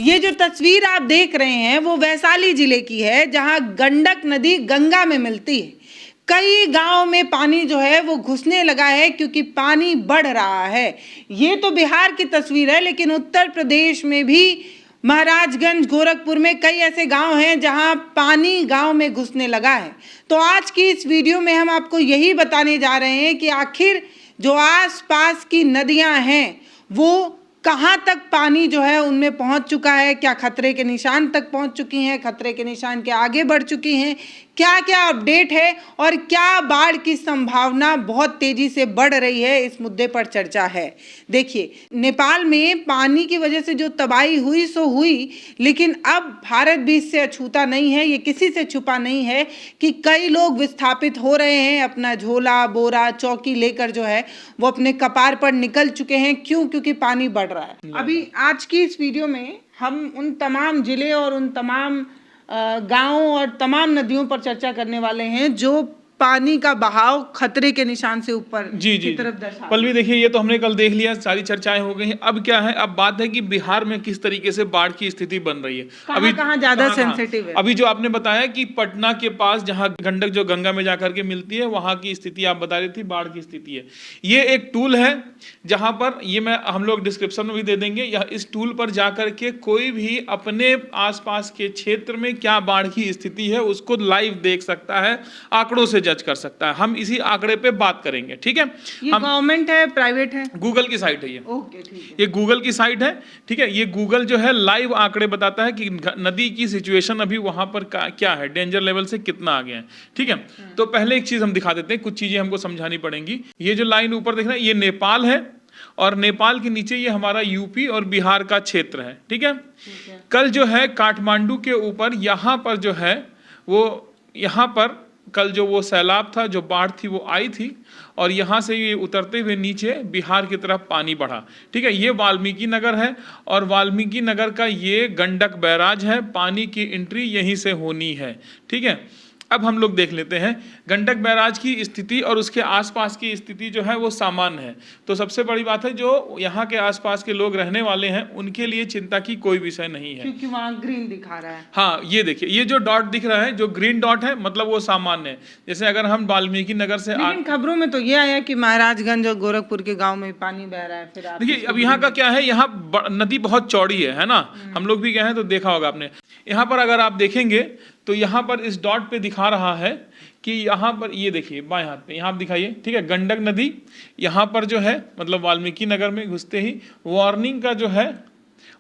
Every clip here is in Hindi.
ये जो तस्वीर आप देख रहे हैं वो वैशाली जिले की है, जहां गंडक नदी गंगा में मिलती है। कई गांव में पानी जो है वो घुसने लगा है क्योंकि पानी बढ़ रहा है। ये तो बिहार की तस्वीर है, लेकिन उत्तर प्रदेश में भी महाराजगंज, गोरखपुर में कई ऐसे गांव हैं जहां पानी गांव में घुसने लगा है। तो आज की इस वीडियो में हम आपको यही बताने जा रहे हैं कि आखिर जो आस-पास की नदियां हैं वो कहाँ तक पानी जो है उनमें पहुंच चुका है, क्या खतरे के निशान तक पहुंच चुकी हैं, खतरे के निशान के आगे बढ़ चुकी हैं, क्या क्या अपडेट है और क्या बाढ़ की संभावना बहुत तेजी से बढ़ रही है, इस मुद्दे पर चर्चा है। देखिए, नेपाल में पानी की वजह से जो तबाही हुई सो हुई, लेकिन अब भारत भी इससे अछूता नहीं है। ये किसी से छुपा नहीं है कि कई लोग विस्थापित हो रहे हैं, अपना झोला, बोरा, चौकी लेकर जो है वो अपने कपार पर निकल चुके हैं। क्यों? क्योंकि पानी बढ़ रहा है। अभी आज की इस वीडियो में हम उन तमाम जिले और उन तमाम गांवों और तमाम नदियों पर चर्चा करने वाले हैं जो पानी का बहाव खतरे के निशान से ऊपर की तरफ दर्शा। पल्लवी देखिए, ये तो हमने कल देख लिया, सारी चर्चाएं हो गई हैं। अब क्या है, अब बात है कि बिहार में किस तरीके से बाढ़ की स्थिति बन रही है। अभी कहाँ ज्यादा सेंसिटिव है। अभी जो आपने बताया कि पटना के पास जहां गंडक जो गंगा में जाकर के मिलती है, वहां की स्थिति आप बता रही थी, बाढ़ की स्थिति है। ये एक टूल है जहां पर, ये मैं हम लोग डिस्क्रिप्शन में भी दे देंगे, या इस टूल पर जाकर के कोई भी अपने आसपास के क्षेत्र में क्या बाढ़ की स्थिति है उसको लाइव देख सकता है, आंकड़ों से जज कर सकता है। हम इसी आंकड़े पे बात करेंगे, ठीक है। ये गवर्नमेंट है, प्राइवेट है? गूगल की साइट है ये। ओके, ठीक है। ये गूगल की साइट है, ठीक है। ये गूगल जो है लाइव आंकड़े बताता है कि नदी की सिचुएशन अभी वहां पर क्या है, डेंजर लेवल से कितना आगे है, ठीक है। तो पहले एक चीज हम दिखा देते हैं, कुछ चीजें हमको समझानी पड़ेंगी। ये जो लाइन ऊपर देख रहे हैं, ये नेपाल है, और नेपाल के नीचे ये हमारा यूपी और बिहार का क्षेत्र है, ठीक है। कल जो है काठमांडू के ऊपर यहाँ पर जो है वो, यहाँ पर कल जो वो सैलाब था, जो बाढ़ थी वो आई थी, और यहाँ से ये उतरते हुए नीचे बिहार की तरफ पानी बढ़ा, ठीक है। ये वाल्मीकि नगर है, और वाल्मीकि नगर का ये गंडक बैराज है, पानी की एंट्री यहीं से होनी है, ठीक है। अब हम लोग देख लेते हैं गंडक बैराज की स्थिति और उसके आसपास की स्थिति जो है वो सामान्य है। तो सबसे बड़ी बात है, जो यहाँ के आसपास के लोग रहने वाले हैं उनके लिए चिंता की कोई विषय नहीं है, क्योंकि वहाँ ग्रीन दिखा रहा है। हाँ, ये देखिए, ये जो डॉट दिख रहा है, जो ग्रीन डॉट है, मतलब वो सामान्य है। जैसे अगर हम वाल्मीकि नगर से, लेकिन खबरों में तो ये आया कि महाराजगंज और गोरखपुर के गांव में पानी बह रहा है। फिर आप देखिए, अब यहाँ का क्या है, यहाँ नदी बहुत चौड़ी है ना। हम लोग भी गए हैं तो देखा होगा आपने। यहाँ पर अगर आप देखेंगे तो यहाँ पर इस डॉट पे दिखा रहा है कि यहाँ पर, ये देखिए बाएं हाथ पे, यहाँ आप दिखाइए, ठीक है। गंडक नदी यहाँ पर जो है, मतलब वाल्मीकि नगर में घुसते ही वार्निंग का जो है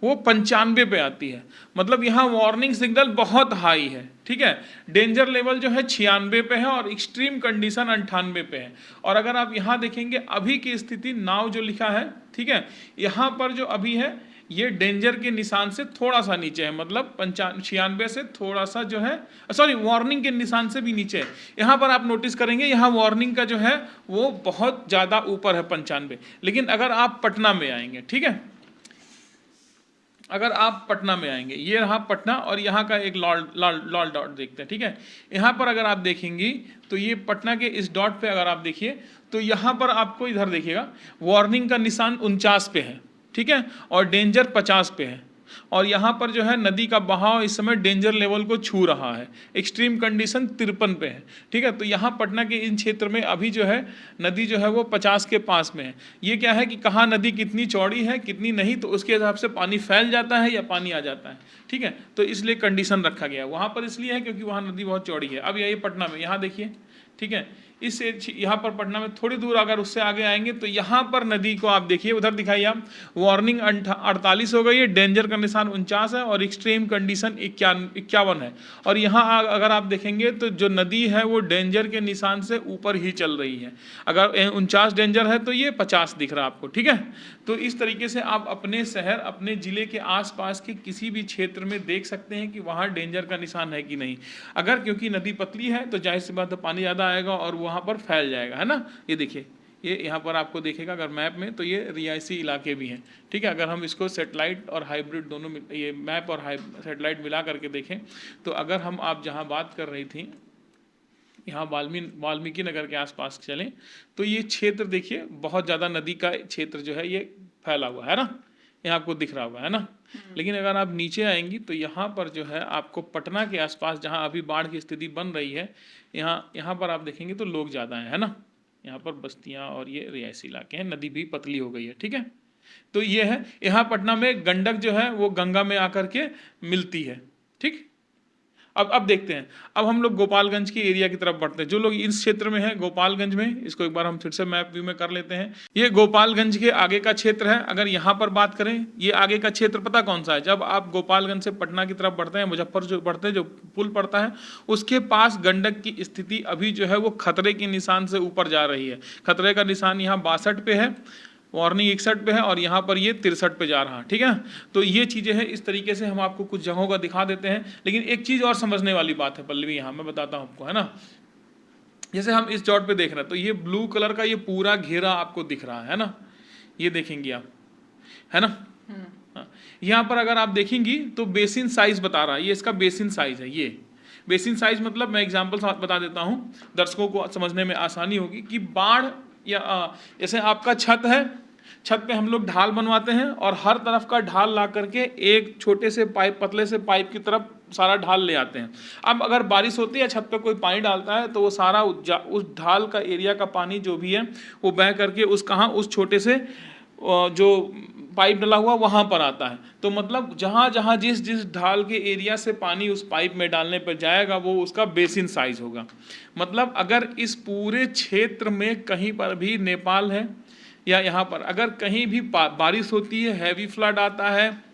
वो 95 पे आती है, मतलब यहाँ वार्निंग सिग्नल बहुत हाई है, ठीक है। डेंजर लेवल जो है 96 पे है, और एक्सट्रीम कंडीशन 98 पे है। और अगर आप यहाँ देखेंगे अभी की स्थिति, नाव जो लिखा है, ठीक है, यहाँ पर जो अभी है ये डेंजर के निशान से थोड़ा सा नीचे है, मतलब 96 से थोड़ा सा जो है, सॉरी, वार्निंग के निशान से भी नीचे है। यहाँ पर आप नोटिस करेंगे, यहाँ वार्निंग का जो है वो बहुत ज़्यादा ऊपर है, 95। लेकिन अगर आप पटना में आएंगे, ठीक है, अगर आप पटना में आएंगे, ये रहा पटना, और यहाँ का एक लाल डॉट देखते हैं, ठीक है। यहाँ पर अगर आप देखेंगी तो ये पटना के इस डॉट पे अगर आप देखिए तो यहाँ पर आपको इधर देखिएगा वार्निंग का निशान 49 पे है, ठीक है, और डेंजर 50 पे है। और यहाँ पर जो है नदी का बहाव इस समय डेंजर लेवल को छू रहा है, एक्सट्रीम कंडीशन 53 पे है, ठीक है। तो यहाँ पटना के इन क्षेत्र में अभी जो है नदी जो है वो 50 के पास में है। ये क्या है कि कहाँ नदी कितनी चौड़ी है, कितनी नहीं, तो उसके हिसाब से पानी फैल जाता है या पानी आ जाता है, ठीक है। तो इसलिए कंडीशन रखा गया वहाँ पर, इसलिए है क्योंकि वहाँ नदी बहुत चौड़ी है। अब यही पटना में, यहाँ देखिए, ठीक है, इस यहाँ पर पटना में थोड़ी दूर अगर उससे आगे आएंगे तो यहाँ पर नदी को आप देखिए, उधर दिखाइए आप, वार्निंग 48 हो गई है, डेंजर का निशान 49 है, और एक्सट्रीम कंडीशन 51 है। और यहाँ अगर आप देखेंगे तो जो नदी है वो डेंजर के निशान से ऊपर ही चल रही है। अगर 49 डेंजर है तो ये 50 दिख रहा है आपको, ठीक है। तो इस तरीके से आप अपने शहर, अपने जिले के आसपास के किसी भी क्षेत्र में देख सकते हैं कि वहाँ डेंजर का निशान है कि नहीं। अगर, क्योंकि नदी पतली है तो जाहिर सी बात है पानी ज़्यादा आएगा और वहाँ पर फैल जाएगा, है ना। ये देखिए, ये यहाँ पर आपको देखेगा अगर मैप में, तो ये रिहायशी इलाके भी हैं, ठीक है। अगर हम इसको सेटेलाइट और हाइब्रिड दोनों, ये मैप और सेटेलाइट मिला करके देखें, तो अगर हम, आप जहाँ बात कर रही थी, यहाँ वाल्मीकि नगर के आसपास चलें तो ये क्षेत्र देखिए बहुत ज़्यादा नदी का क्षेत्र जो है ये फैला हुआ है ना, ये आपको दिख रहा होगा, है ना। लेकिन अगर आप नीचे आएंगी तो यहाँ पर जो है आपको पटना के आसपास जहाँ अभी बाढ़ की स्थिति बन रही है, यहाँ पर आप देखेंगे तो लोग ज़्यादा हैं, है ना। यहाँ पर बस्तियाँ और ये रिहायशी इलाके हैं, नदी भी पतली हो गई है, ठीक है। तो ये है, यहाँ पटना में गंडक जो है वो गंगा में आकर के मिलती है, ठीक। अब देखते हैं, अब हम लोग गोपालगंज की एरिया की तरफ बढ़ते हैं। जो लोग इस क्षेत्र में हैं गोपालगंज में, इसको एक बार हम फिर से मैप व्यू में कर लेते हैं। ये गोपालगंज के आगे का क्षेत्र है। अगर यहाँ पर बात करें, ये आगे का क्षेत्र पता कौन सा है, जब आप गोपालगंज से पटना की तरफ बढ़ते हैं, मुजफ्फर जो बढ़ते हैं, जो पुल पड़ता है उसके पास गंडक की स्थिति अभी जो है वो खतरे के निशान से ऊपर जा रही है। खतरे का निशान यहाँ 62 पे है, वार्निंग 61 पे है, और यहाँ पर ये 63 पे जा रहा है, ठीक है। तो ये चीज़ें हैं, इस तरीके से हम आपको कुछ जगहों का दिखा देते हैं। लेकिन एक चीज़ और समझने वाली बात है पल्लवी, यहाँ मैं बताता हूँ आपको, है ना। जैसे हम इस डॉट पे देख रहे हैं तो ये ब्लू कलर का ये पूरा घेरा आपको दिख रहा है ना, ये देखेंगे आप, है ना। हाँ, यहाँ पर अगर आप देखेंगी तो बेसिन साइज बता रहा है, ये इसका बेसिन साइज है। ये बेसिन साइज मतलब मैं एग्जाम्पल बता देता हूँ, दर्शकों को समझने में आसानी होगी कि बाढ़ या जैसे आपका छत है, छत पे हम लोग ढाल बनवाते हैं और हर तरफ का ढाल ला करके एक छोटे से पाइप, पतले से पाइप की तरफ सारा ढाल ले आते हैं। अब अगर बारिश होती है, छत पे कोई पानी डालता है तो वो सारा उस ढाल का एरिया का पानी जो भी है वो बह करके उस छोटे से जो पाइप डला हुआ वहाँ पर आता है। तो मतलब जहाँ जहाँ जिस जिस ढाल के एरिया से पानी उस पाइप में डालने पर जाएगा वो उसका बेसिन साइज होगा। मतलब अगर इस पूरे क्षेत्र में कहीं पर भी नेपाल है या यहाँ पर अगर कहीं भी बारिश होती है, हैवी फ्लड आता है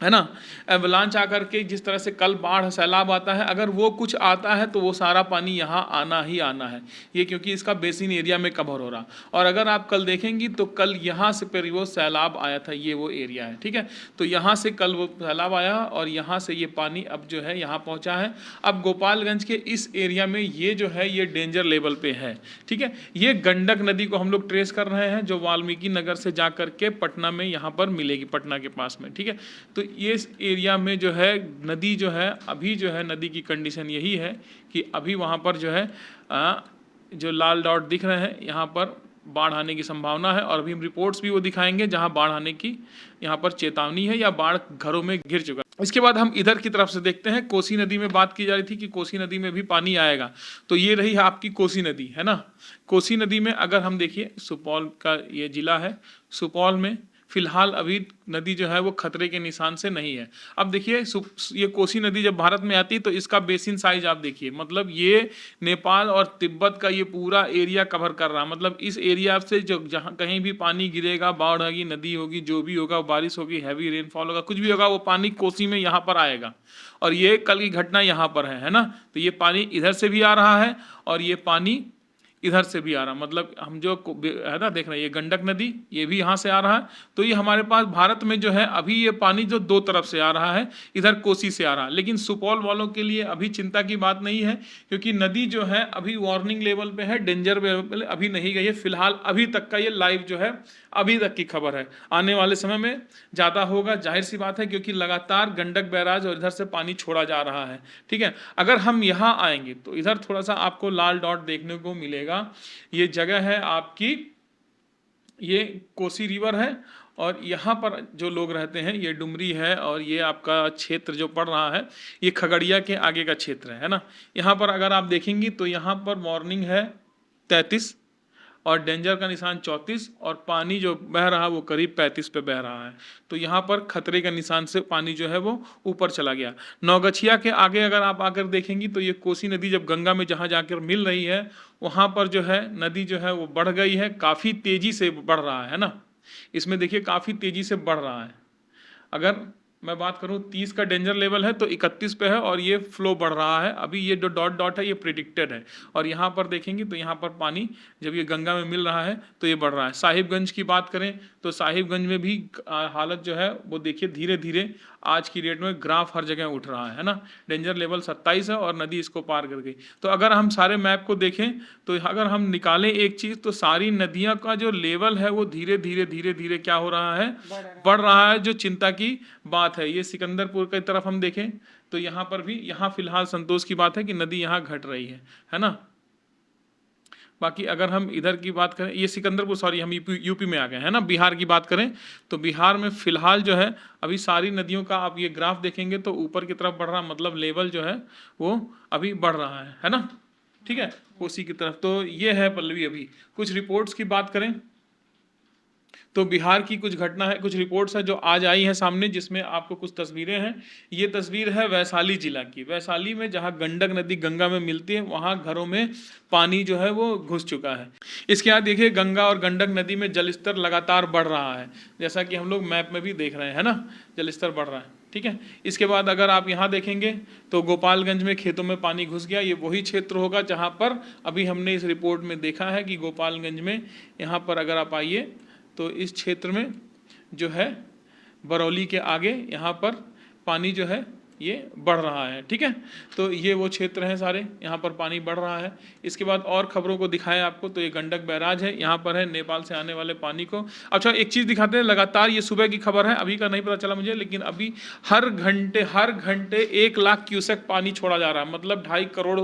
ना, एवलांच आकर के जिस तरह से कल बाढ़ सैलाब आता है, अगर वो कुछ आता है तो वो सारा पानी यहाँ आना ही आना है, ये क्योंकि इसका बेसिन एरिया में कवर हो रहा। और अगर आप कल देखेंगी तो कल यहाँ से पर वो सैलाब आया था, ये वो एरिया है, ठीक है। तो यहाँ से कल वो सैलाब आया और यहाँ से ये पानी अब जो है यहाँ पहुँचा है। अब गोपालगंज के इस एरिया में ये जो है ये डेंजर लेवल पे है, ठीक है। ये गंडक नदी को हम लोग ट्रेस कर रहे हैं, जो वाल्मीकि नगर से जा करके पटना में यहाँ पर मिलेगी, पटना के पास में, ठीक है। तो ये इस एरिया में जो है नदी जो है अभी जो है नदी की कंडीशन यही है कि अभी वहाँ पर जो है जो लाल डॉट दिख रहे हैं यहाँ पर बाढ़ आने की संभावना है। और अभी हम रिपोर्ट्स भी वो दिखाएंगे जहाँ बाढ़ आने की यहाँ पर चेतावनी है या बाढ़ घरों में घिर चुका है। इसके बाद हम इधर की तरफ से देखते हैं, कोसी नदी में बात की जा रही थी कि कोसी नदी में भी पानी आएगा, तो ये रही है आपकी कोसी नदी, है ना। कोसी नदी में अगर हम देखिए, सुपौल का ये जिला है, सुपौल में फिलहाल अभी नदी जो है वो खतरे के निशान से नहीं है। अब देखिए ये कोसी नदी जब भारत में आती है तो इसका बेसिन साइज आप देखिए, मतलब ये नेपाल और तिब्बत का ये पूरा एरिया कवर कर रहा है। मतलब इस एरिया से जो जहाँ कहीं भी पानी गिरेगा, बाढ़ आएगी, नदी होगी, जो भी होगा, बारिश होगी, हैवी रेनफॉल होगा, कुछ भी होगा, वो पानी कोसी में यहाँ पर आएगा। और ये कल की घटना यहाँ पर है ना। तो ये पानी इधर से भी आ रहा है और ये पानी इधर से भी आ रहा, मतलब हम जो है ना देख रहे हैं, ये गंडक नदी ये भी यहाँ से आ रहा है। तो ये हमारे पास भारत में जो है अभी ये पानी जो दो तरफ से आ रहा है, इधर कोसी से आ रहा है। लेकिन सुपौल वालों के लिए अभी चिंता की बात नहीं है, क्योंकि नदी जो है अभी वार्निंग लेवल पे है, डेंजर लेवल अभी नहीं गई है फिलहाल। अभी तक का ये लाइव जो है अभी तक की खबर है, आने वाले समय में ज़्यादा होगा, जाहिर सी बात है, क्योंकि लगातार गंडक बैराज और इधर से पानी छोड़ा जा रहा है, ठीक है। अगर हम यहाँ आएंगे तो इधर थोड़ा सा आपको लाल डॉट देखने को मिलेगा। ये जगह है आपकी, ये कोसी रिवर है और यहाँ पर जो लोग रहते हैं ये डुमरी है। और ये आपका क्षेत्र जो पड़ रहा है ये खगड़िया के आगे का क्षेत्र है ना। यहाँ पर अगर आप देखेंगी तो यहाँ पर वार्निंग है 33 और डेंजर का निशान 34 और पानी जो बह रहा है वो करीब 35 पे बह रहा है। तो यहाँ पर खतरे का निशान से पानी जो है वो ऊपर चला गया। नौगछिया के आगे अगर आप आकर देखेंगी तो ये कोसी नदी जब गंगा में जहाँ जाकर मिल रही है वहाँ पर जो है नदी जो है वो बढ़ गई है, काफ़ी तेज़ी से बढ़ रहा है ना। इसमें देखिए काफ़ी तेज़ी से बढ़ रहा है। अगर मैं बात करूं 30 का डेंजर लेवल है तो 31 पे है और ये फ्लो बढ़ रहा है। अभी ये जो डॉट डॉट है ये प्रिडिक्टेड है। और यहाँ पर देखेंगे तो यहाँ पर पानी जब ये गंगा में मिल रहा है तो ये बढ़ रहा है। साहिबगंज की बात करें तो साहिबगंज में भी हालत जो है वो देखिए धीरे धीरे आज की डेट में ग्राफ हर जगह उठ रहा है ना। डेंजर लेवल 27 है और नदी इसको पार कर गई। तो अगर हम सारे मैप को देखें तो अगर हम निकालें एक चीज़ तो सारी नदियाँ का जो लेवल है वो धीरे धीरे क्या हो रहा है, बढ़ रहा है, जो चिंता की बात है। ये सिकंदरपुर की तरफ हम देखें तो यहाँ पर भी, यहाँ फिलहाल संतोष की बात है कि नदी यहाँ घट रही है ना। बाकी अगर हम इधर की बात करें, ये सिकंदरपुर, सॉरी हम यूपी में आ गए हैं ना। बिहार की बात करें तो बिहार में फिलहाल जो है अभी सारी नदियों का आप ये ग्राफ देखेंगे तो ऊपर की तरफ बढ़ रहा, मतलब लेवल जो है वो अभी बढ़ रहा है ना, ठीक है, कोसी की तरफ। तो ये है पल्लवी। अभी कुछ रिपोर्ट्स की बात करें तो बिहार की कुछ घटना है, कुछ रिपोर्ट्स है जो आज आई है सामने, जिसमें आपको कुछ तस्वीरें हैं। ये तस्वीर है वैशाली जिला की। वैशाली में जहां गंडक नदी गंगा में मिलती है वहां घरों में पानी जो है वो घुस चुका है। इसके बाद देखिए गंगा और गंडक नदी में जलस्तर लगातार बढ़ रहा है, जैसा कि हम लोग मैप में भी देख रहे हैं ना, जलस्तर बढ़ रहा है, ठीक है। इसके बाद अगर आप यहाँ देखेंगे तो गोपालगंज में खेतों में पानी घुस गया। ये वही क्षेत्र होगा जहाँ पर अभी हमने इस रिपोर्ट में देखा है कि गोपालगंज में, यहाँ पर अगर आप आइए तो इस क्षेत्र में जो है बरौली के आगे यहाँ पर पानी जो है ये बढ़ रहा है, ठीक है। तो ये वो क्षेत्र हैं सारे, यहाँ पर पानी बढ़ रहा है। इसके बाद और खबरों को दिखाएं आपको तो ये गंडक बैराज है, यहाँ पर है नेपाल से आने वाले पानी को। अच्छा एक चीज़ दिखाते हैं, लगातार ये सुबह की खबर है, अभी का नहीं पता चला मुझे, लेकिन अभी हर घंटे 1 लाख क्यूसेक पानी छोड़ा जा रहा है, मतलब 2.5 करोड़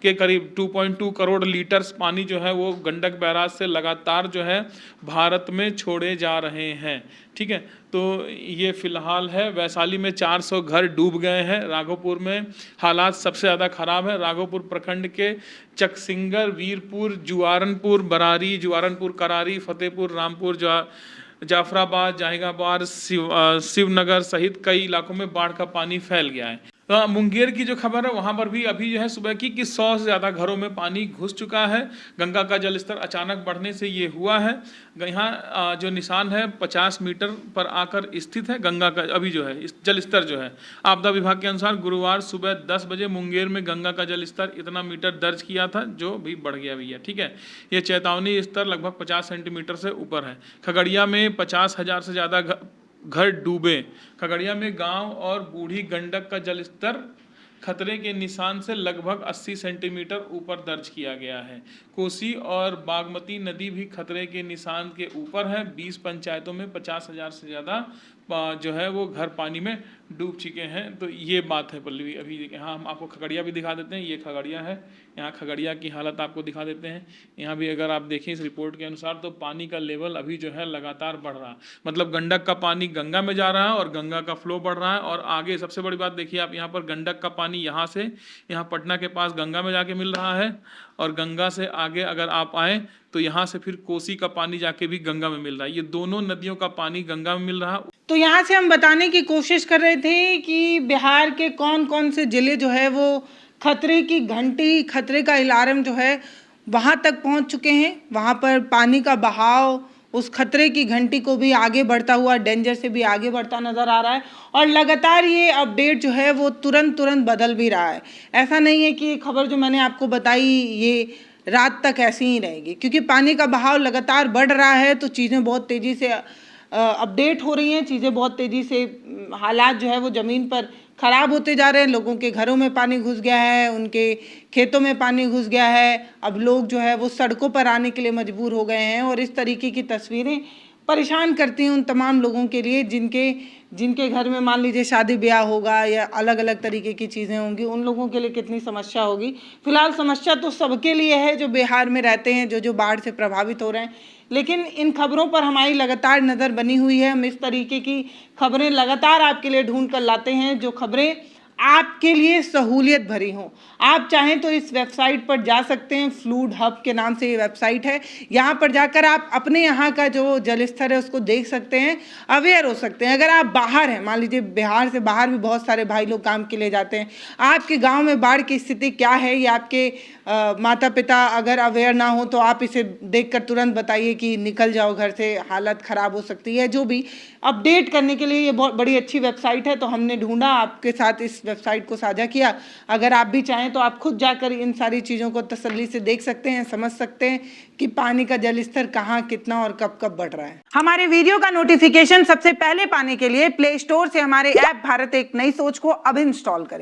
के करीब 2.2 करोड़ लीटर्स पानी जो है वो गंडक बैराज से लगातार जो है भारत में छोड़े जा रहे हैं, ठीक है। तो ये फिलहाल है। वैशाली में 400 घर डूब गए हैं। राघोपुर में हालात सबसे ज़्यादा खराब है। राघोपुर प्रखंड के चकसिंगर, वीरपुर, जुआरनपुर, बरारी, जुआरनपुर, करारी, फतेहपुर, रामपुर, जाफराबाद, जहांगीरपुर, शिवनगर सहित कई इलाकों में बाढ़ का पानी फैल गया है। मुंगेर की जो खबर है वहाँ पर भी अभी जो है सुबह की कि 100 से ज़्यादा घरों में पानी घुस चुका है। गंगा का जलस्तर अचानक बढ़ने से ये हुआ है। यहाँ जो निशान है 50 मीटर पर आकर स्थित है गंगा का अभी जो है जलस्तर जो है। आपदा विभाग के अनुसार गुरुवार सुबह 10 बजे मुंगेर में गंगा का जलस्तर इतना मीटर दर्ज किया था, जो भी बढ़ गया भैया, ठीक है। ये चेतावनी स्तर लगभग 50 सेंटीमीटर से ऊपर है। खगड़िया में 50,000 से ज़्यादा घर डूबे। खगड़िया में गांव और बूढ़ी गंडक का जलस्तर खतरे के निशान से लगभग 80 सेंटीमीटर ऊपर दर्ज किया गया है। कोसी और बागमती नदी भी खतरे के निशान के ऊपर है। 20 पंचायतों में 50,000 से ज़्यादा जो है वो घर पानी में डूब चुके हैं। तो ये बात है पल्लवी। अभी यहाँ हम आपको खगड़िया भी दिखा देते हैं, ये खगड़िया है, यहाँ खगड़िया की हालत आपको दिखा देते हैं। यहाँ भी अगर आप देखें इस रिपोर्ट के अनुसार तो पानी का लेवल अभी जो है लगातार बढ़ रहा है, मतलब गंडक का पानी गंगा में जा रहा है और गंगा का फ्लो बढ़ रहा है। और आगे सबसे बड़ी बात देखिए आप, यहाँ पर गंडक का पानी यहाँ से यहाँ पटना के पास गंगा में जाके मिल रहा है, और गंगा से आगे अगर आप आए तो यहाँ से फिर कोसी का पानी जाके भी गंगा में मिल रहा है। ये दोनों नदियों का पानी गंगा में मिल रहा है। तो यहाँ से हम बताने की कोशिश कर रहे थे कि बिहार के कौन कौन से जिले जो है वो खतरे की घंटी, खतरे का अलार्म जो है वहाँ तक पहुँच चुके हैं। वहाँ पर पानी का बहाव उस खतरे की घंटी को भी आगे बढ़ता हुआ, डेंजर से भी आगे बढ़ता नजर आ रहा है। और लगातार ये अपडेट जो है वो तुरंत बदल भी रहा है। ऐसा नहीं है कि ये खबर जो मैंने आपको बताई ये रात तक ऐसी ही रहेगी, क्योंकि पानी का बहाव लगातार बढ़ रहा है तो चीज़ें बहुत तेज़ी से अपडेट हो रही हैं, चीज़ें बहुत तेज़ी से, हालात जो है वो ज़मीन पर ख़राब होते जा रहे हैं। लोगों के घरों में पानी घुस गया है, उनके खेतों में पानी घुस गया है। अब लोग जो है वो सड़कों पर आने के लिए मजबूर हो गए हैं। और इस तरीके की तस्वीरें परेशान करती हैं उन तमाम लोगों के लिए जिनके घर में मान लीजिए शादी ब्याह होगा या अलग अलग तरीके की चीज़ें होंगी। उन लोगों के लिए कितनी समस्या होगी। फिलहाल समस्या तो सबके लिए है जो बिहार में रहते हैं, जो बाढ़ से प्रभावित हो रहे हैं। लेकिन इन खबरों पर हमारी लगातार नज़र बनी हुई है। हम इस तरीके की खबरें लगातार आपके लिए ढूंढ कर लाते हैं, जो खबरें आपके लिए सहूलियत भरी हों। आप चाहें तो इस वेबसाइट पर जा सकते हैं, फ्लूड हब के नाम से ये वेबसाइट है। यहाँ पर जाकर आप अपने यहाँ का जो जलस्तर है उसको देख सकते हैं, अवेयर हो सकते हैं। अगर आप बाहर हैं, मान लीजिए बिहार से बाहर भी बहुत सारे भाई लोग काम के लिए जाते हैं, आपके गांव में बाढ़ की स्थिति क्या है, ये आपके माता पिता अगर अवेयर ना हो तो आप इसे देखकर तुरंत बताइए कि निकल जाओ घर से, हालत ख़राब हो सकती है। जो भी अपडेट करने के लिए ये बहुत बड़ी अच्छी वेबसाइट है, तो हमने ढूंढा, आपके साथ इस वेबसाइट को साझा किया। अगर आप भी चाहें तो आप खुद जाकर इन सारी चीज़ों को तसल्ली से देख सकते हैं, समझ सकते हैं कि पानी का जलस्तर कहाँ, कितना और कब कब बढ़ रहा है। हमारे वीडियो का नोटिफिकेशन सबसे पहले पाने के लिए प्ले स्टोर से हमारे ऐप भारत एक नई सोच को अब इंस्टॉल करें।